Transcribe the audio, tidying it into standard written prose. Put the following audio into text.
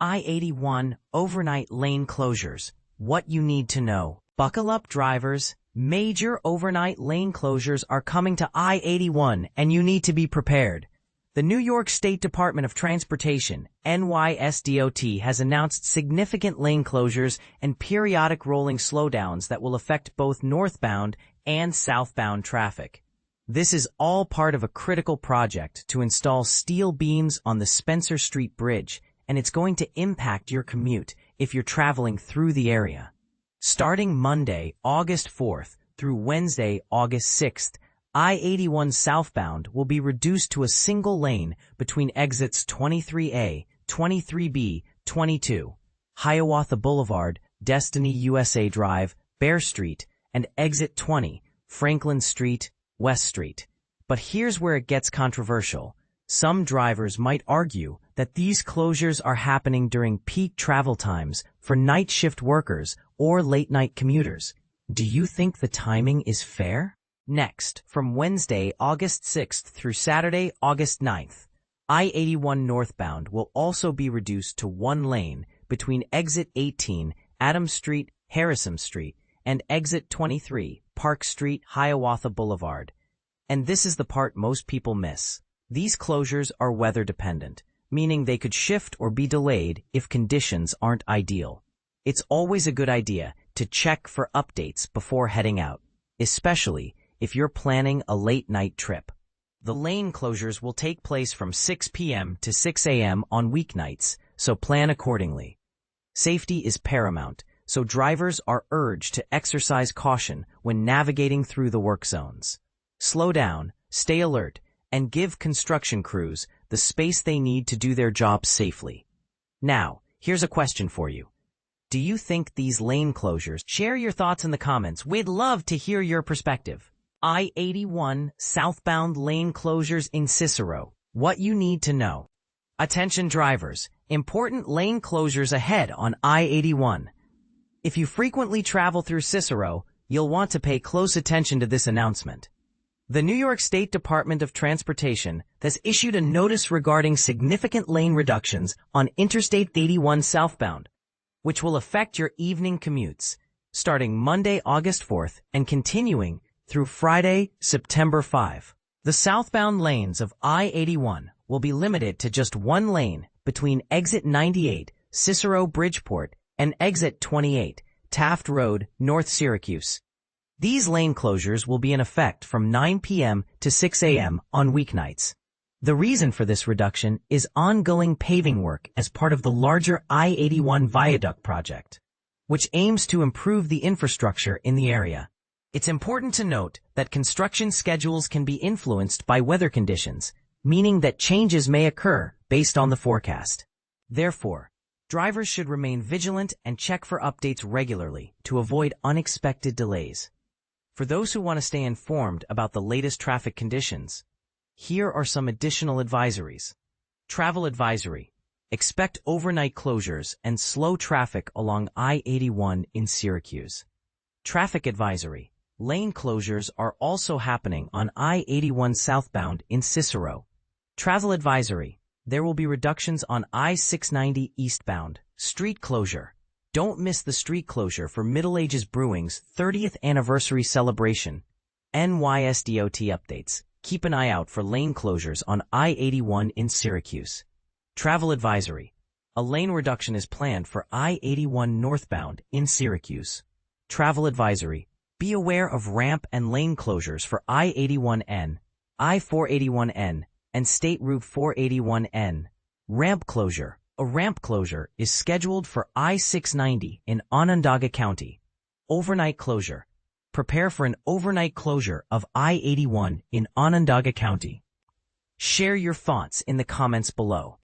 I-81 overnight lane closures. What you need to know. Buckle up, drivers. Major overnight lane closures are coming to I-81, and you need to be prepared. The New York State Department of Transportation, NYSDOT, has announced significant lane closures and periodic rolling slowdowns that will affect both northbound and southbound traffic. This is all part of a critical project to install steel beams on the Spencer Street Bridge, and it's going to impact your commute if you're traveling through the area. Starting Monday, August 4th through Wednesday, August 6th, I-81 southbound will be reduced to a single lane between exits 23A, 23B, 22, Hiawatha Boulevard, Destiny USA Drive, Bear Street, and exit 20, Franklin Street, West Street. But here's where it gets controversial. Some drivers might argue that these closures are happening during peak travel times for night shift workers or late-night commuters. Do you think the timing is fair? Next, from Wednesday, August 6th through Saturday, August 9th, I-81 northbound will also be reduced to one lane between exit 18, Adams Street, Harrison Street, and exit 23, Park Street, Hiawatha Boulevard. And this is the part most people miss. These closures are weather-dependent, meaning they could shift or be delayed if conditions aren't ideal. It's always a good idea to check for updates before heading out, especially if you're planning a late-night trip. The lane closures will take place from 6 p.m. to 6 a.m. on weeknights, so plan accordingly. Safety is paramount, so drivers are urged to exercise caution when navigating through the work zones. Slow down, stay alert, and give construction crews the space they need to do their jobs safely. Now, here's a question for you. Do you think these lane closures? Share your thoughts in the comments. We'd love to hear your perspective. I-81 southbound lane closures in Cicero. What you need to know. Attention drivers, important lane closures ahead on I-81. If you frequently travel through Cicero, you'll want to pay close attention to this announcement. The New York State Department of Transportation has issued a notice regarding significant lane reductions on Interstate 81 southbound, which will affect your evening commutes, starting Monday, August 4th and continuing through Friday, September 5. The southbound lanes of I-81 will be limited to just one lane between exit 98, Cicero Bridgeport, and exit 28, Taft Road, North Syracuse. These lane closures will be in effect from 9 p.m. to 6 a.m. on weeknights. The reason for this reduction is ongoing paving work as part of the larger I-81 Viaduct Project, which aims to improve the infrastructure in the area. It's important to note that construction schedules can be influenced by weather conditions, meaning that changes may occur based on the forecast. Therefore, drivers should remain vigilant and check for updates regularly to avoid unexpected delays. For those who want to stay informed about the latest traffic conditions, here are some additional advisories. Travel advisory. Expect overnight closures and slow traffic along I-81 in Syracuse. Traffic advisory. Lane closures are also happening on I-81 southbound in Cicero. Travel advisory. There will be reductions on I-690 eastbound. Street closure. Don't miss the street closure for Middle Ages Brewing's 30th anniversary celebration. NYSDOT updates. Keep an eye out for lane closures on I-81 in Syracuse. Travel advisory. A lane reduction is planned for I-81 northbound in Syracuse. Travel advisory. Be aware of ramp and lane closures for I-81N, I-481N, and State Route 481N. Ramp closure. A ramp closure is scheduled for I-690 in Onondaga County. Overnight closure. Prepare for an overnight closure of I-81 in Onondaga County. Share your thoughts in the comments below.